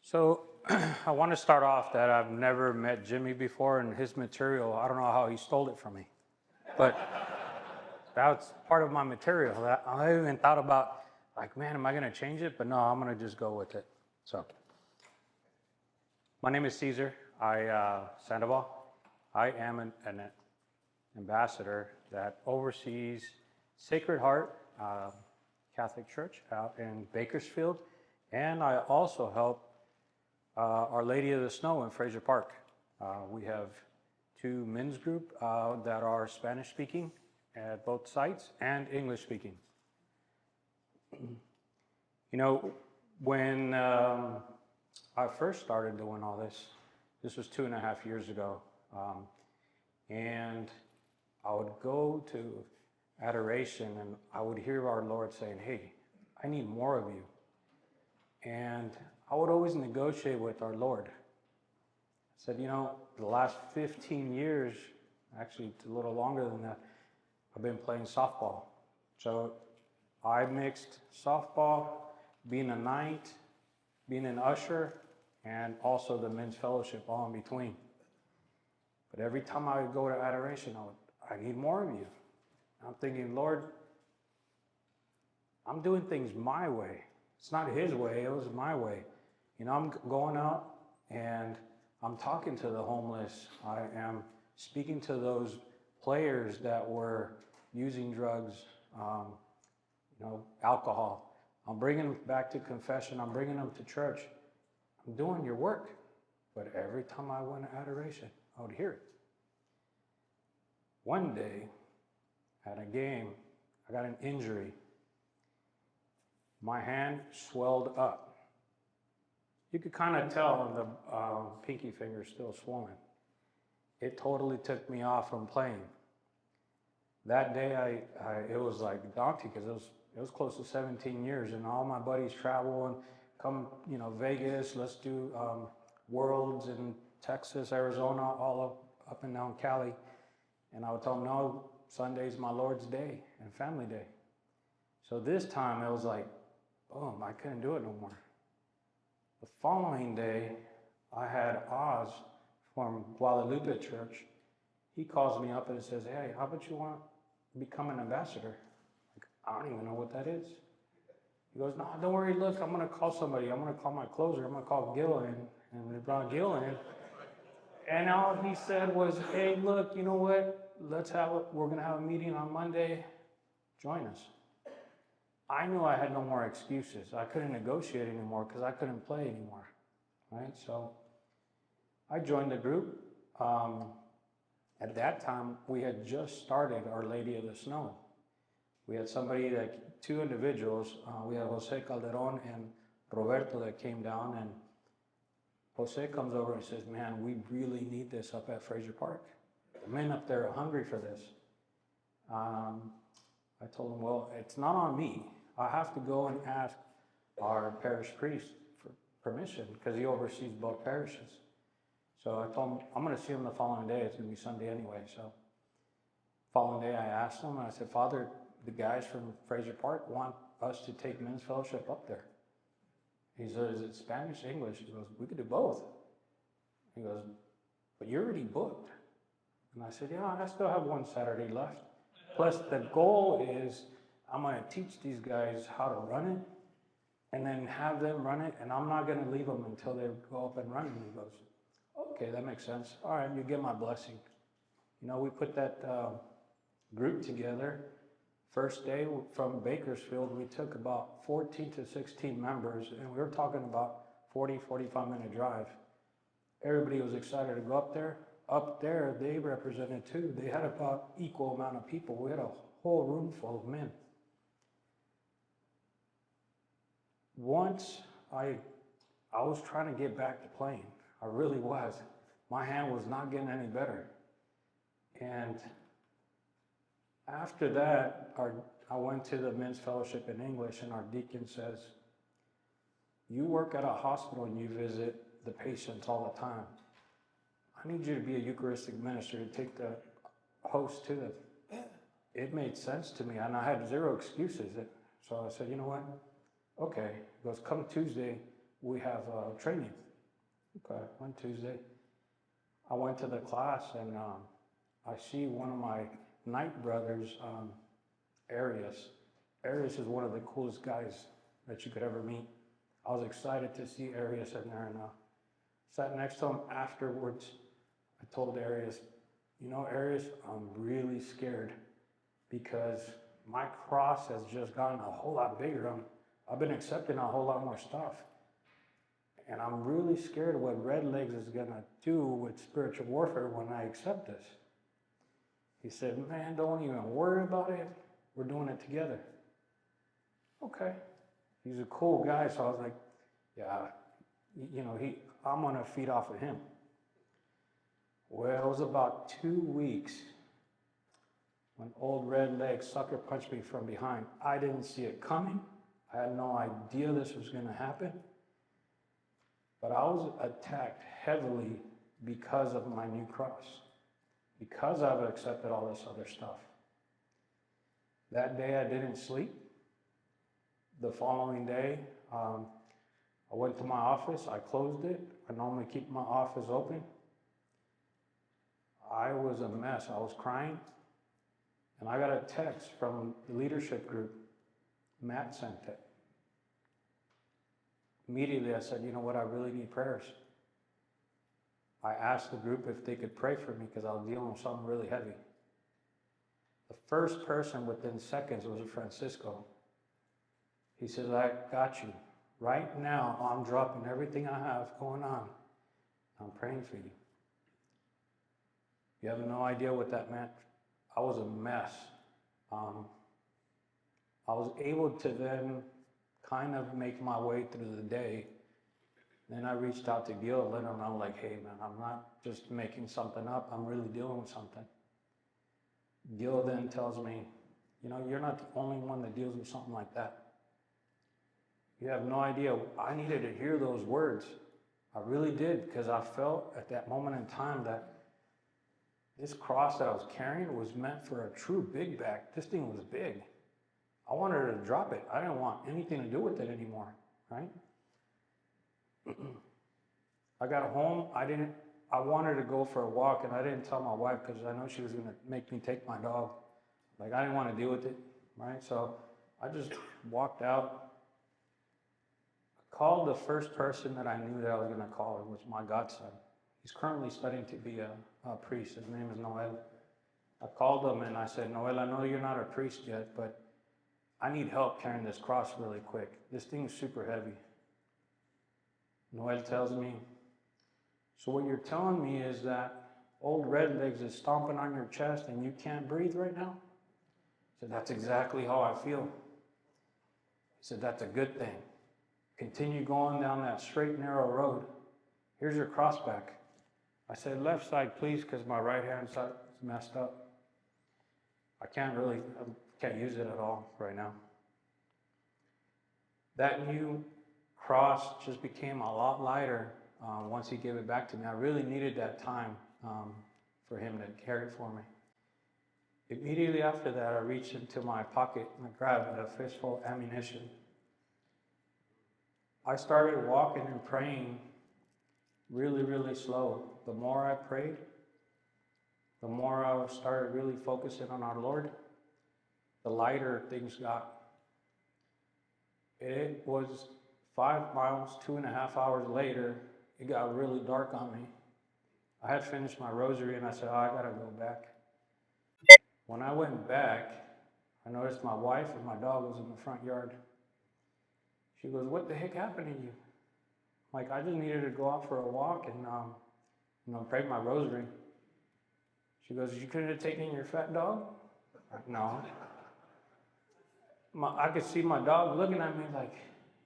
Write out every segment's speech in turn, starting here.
So I want to start off that I've never met Jimmy before, and his material, I don't know how he stole it from me. But that's part of my material. I even thought about, like, man, am I going to change it? But no, I'm going to just go with it. So my name is Ceasar. Sandoval. I am an ambassador that oversees Sacred Heart Catholic Church out in Bakersfield. And I also help Our Lady of the Snow in Fraser Park. We have two men's group that are Spanish speaking at both sites and English speaking. You know, when I first started doing all this was 2.5 years ago. And I would go to adoration and I would hear our Lord saying, hey, I need more of you. And I would always negotiate with our Lord. I said, you know, the last 15 years, actually it's a little longer than that, I've been playing softball. So I mixed softball, being a knight, being an usher, and also the men's fellowship all in between. But every time I would go to adoration, I need more of you. I'm thinking, Lord, I'm doing things my way. It's not his way, it was my way. You know, I'm going out and I'm talking to the homeless. I am speaking to those players that were using drugs, alcohol. I'm bringing them back to confession. I'm bringing them to church. I'm doing your work. But every time I went to adoration, I would hear it. One day, at a game, I got an injury. My hand swelled up. You could kind of tell the pinky finger still swollen. It totally took me off from playing. That day, it was like daunting because it was close to 17 years, and all my buddies travel and come, Vegas. Let's do Worlds in Texas, Arizona, all up and down Cali. And I would tell them, no, Sunday's my Lord's day and family day. So this time it was like, boom, I couldn't do it no more. The following day, I had Oz from Guadalupe Church. He calls me up and says, hey, how about you want to become an ambassador? Like, I don't even know what that is. He goes, no, don't worry, look, I'm going to call somebody. I'm going to call my closer. I'm going to call Gil in. And we brought Gil in. And all he said was, hey, look, you know what? We're going to have a meeting on Monday. Join us. I knew I had no more excuses. I couldn't negotiate anymore because I couldn't play anymore, right? So I joined the group. At that time, we had just started Our Lady of the Snow. We had two individuals. We had Jose Calderon and Roberto that came down, and Jose comes over and says, man, we really need this up at Fraser Park. The men up there are hungry for this. I told him, well, it's not on me. I have to go and ask our parish priest for permission because he oversees both parishes. So I told him, I'm going to see him the following day. It's going to be Sunday anyway. So following day, I asked him, and I said, Father, the guys from Fraser Park want us to take men's fellowship up there. He said, is it Spanish, English? He goes, we could do both. He goes, but you're already booked. And I said, yeah, I still have one Saturday left. Plus, the goal is I'm going to teach these guys how to run it and then have them run it, and I'm not going to leave them until they go up and run. And he goes, okay, that makes sense. All right, you get my blessing. You know, we put that group together. First day from Bakersfield, we took about 14 to 16 members, and we were talking about 45-minute drive. Everybody was excited to go up there. Up there, they represented too. They had about equal amount of people. We had a whole room full of men. Once I was trying to get back to playing. I really was. My hand was not getting any better. And after that, I went to the men's fellowship in English, and our deacon says, you work at a hospital and you visit the patients all the time. I need you to be a Eucharistic minister to take the host to them. It made sense to me, and I had zero excuses. So I said, you know what? Okay. He goes, come Tuesday, we have training. Okay, one Tuesday. I went to the class and I see one of my night brothers, Arius. Arius is one of the coolest guys that you could ever meet. I was excited to see Arius in there and sat next to him afterwards. I told Arius, you know, Arius, I'm really scared because my cross has just gotten a whole lot bigger. I've been accepting a whole lot more stuff. And I'm really scared of what Red Legs is going to do with spiritual warfare when I accept this. He said, man, don't even worry about it. We're doing it together. Okay. He's a cool guy, so I was like, yeah, you know, I'm going to feed off of him. Well, it was about 2 weeks when old Red Leg sucker punched me from behind. I didn't see it coming. I had no idea this was going to happen. But I was attacked heavily because of my new cross, because I've accepted all this other stuff. That day I didn't sleep. The following day, I went to my office, I closed it. I normally keep my office open. I was a mess, I was crying. And I got a text from the leadership group. Matt sent it. Immediately I said, you know what, I really need prayers. I asked the group if they could pray for me because I was dealing with something really heavy. The first person within seconds was Francisco. He says, I got you. Right now, I'm dropping everything I have going on. I'm praying for you. You have no idea what that meant. I was a mess. I was able to then kind of make my way through the day. Then I reached out to Gil, let him know, like, hey man, I'm not just making something up, I'm really dealing with something. Gil then tells me, you know, you're not the only one that deals with something like that. You have no idea. I needed to hear those words. I really did, because I felt at that moment in time that this cross that I was carrying was meant for a true big back. This thing was big. I wanted to drop it. I didn't want anything to do with it anymore, right? I got home. I wanted to go for a walk, and I didn't tell my wife because I know she was going to make me take my dog. Like, I didn't want to deal with it, right? So I just walked out. I called the first person that I knew that I was going to call. It was my godson. He's currently studying to be a priest. His name is Noel. I called him and I said, Noel, I know you're not a priest yet, but I need help carrying this cross really quick. This thing is super heavy. Noel tells me, so what you're telling me is that old Red Legs is stomping on your chest and you can't breathe right now? I said, that's exactly how I feel. He said, that's a good thing. Continue going down that straight, narrow road. Here's your cross back. I said, left side, please, because my right hand side is messed up. I can't use it at all right now. That new cross just became a lot lighter once he gave it back to me. I really needed that time for him to carry it for me. Immediately after that, I reached into my pocket and I grabbed a fistful of ammunition. I started walking and praying really, really slow. The more I prayed, the more I started really focusing on our Lord, the lighter things got. It was 5 miles, 2.5 hours later, it got really dark on me. I had finished my rosary and I said, oh, I gotta go back. When I went back, I noticed my wife and my dog was in the front yard. She goes, what the heck happened to you? Like, I just needed to go out for a walk and pray my rosary. She goes, you couldn't have taken your fat dog? No. I could see my dog looking at me like,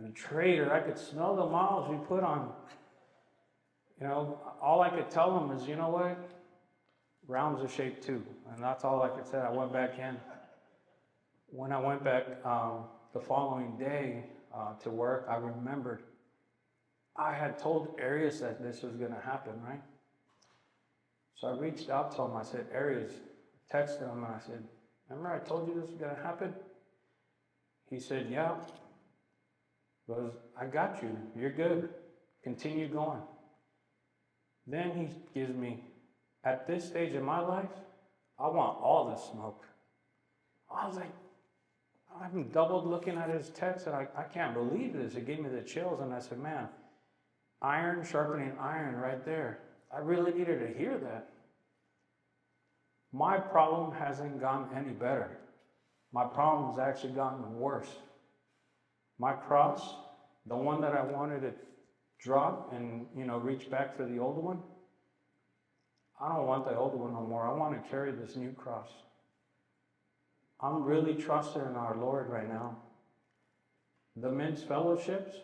you traitor. I could smell the miles we put on. You know, all I could tell them is, you know what? Rounds of shape too. And that's all I could say. I went back in. When I went back the following day to work, I remembered I had told Arius that this was going to happen, right? So I reached out to him. I said, Arius, texted him and I said, remember I told you this was going to happen? He said, yeah. Goes, I got you. You're good. Continue going. Then he gives me, at this stage in my life, I want all the smoke. I was like, I'm doubled looking at his text and I can't believe this. It gave me the chills and I said, man, iron sharpening iron right there. I really needed to hear that. My problem hasn't gotten any better. My problem's actually gotten worse. My cross, the one that I wanted to drop and, reach back for the old one, I don't want the old one no more. I want to carry this new cross. I'm really trusting in our Lord right now. The men's fellowships,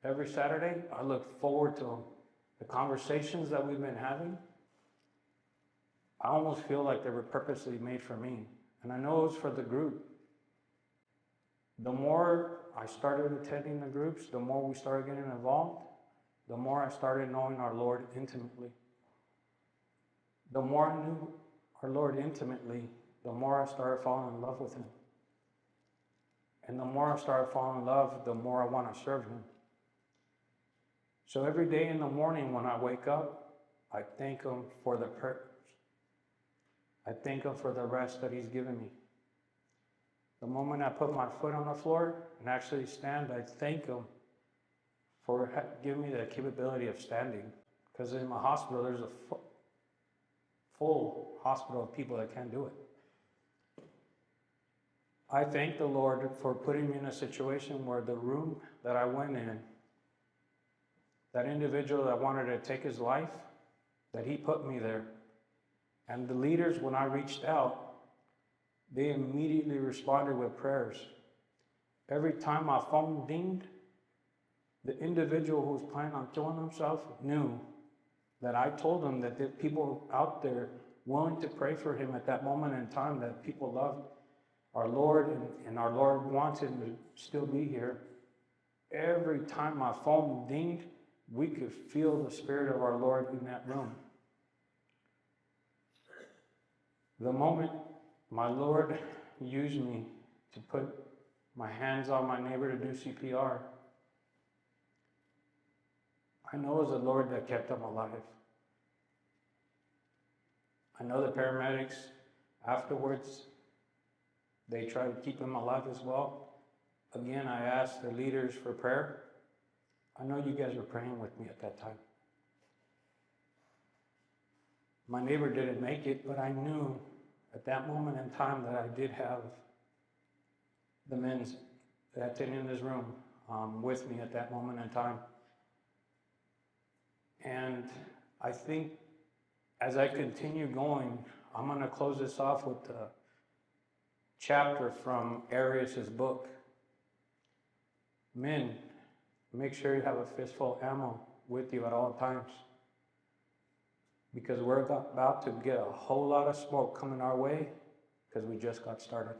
every Saturday, I look forward to them. The conversations that we've been having, I almost feel like they were purposely made for me. And I know it's for the group. The more I started attending the groups, the more we started getting involved, the more I started knowing our Lord intimately. The more I knew our Lord intimately, the more I started falling in love with him. And the more I started falling in love, the more I want to serve him. So every day in the morning when I wake up, I thank him for the purpose. I thank him for the rest that he's given me. The moment I put my foot on the floor and actually stand, I thank him for giving me the capability of standing. Because in my hospital, there's a full hospital of people that can't do it. I thank the Lord for putting me in a situation where the room that I went in, that individual that wanted to take his life, that he put me there. And the leaders, when I reached out, they immediately responded with prayers. Every time my phone dinged, the individual who was planning on killing himself knew that I told him that there are people out there willing to pray for him at that moment in time, that people loved our Lord and our Lord wants him to still be here. Every time my phone dinged, we could feel the Spirit of our Lord in that room. The moment my Lord used me to put my hands on my neighbor to do CPR, I know it was the Lord that kept him alive. I know the paramedics, afterwards, they tried to keep him alive as well. Again, I asked the leaders for prayer. I know you guys were praying with me at that time. My neighbor didn't make it, but I knew at that moment in time that I did have the men that attended in this room with me at that moment in time. And I think as I continue going, I'm going to close this off with a chapter from Arius' book. Men, make sure you have a fistful of ammo with you at all times, because we're about to get a whole lot of smoke coming our way because we just got started.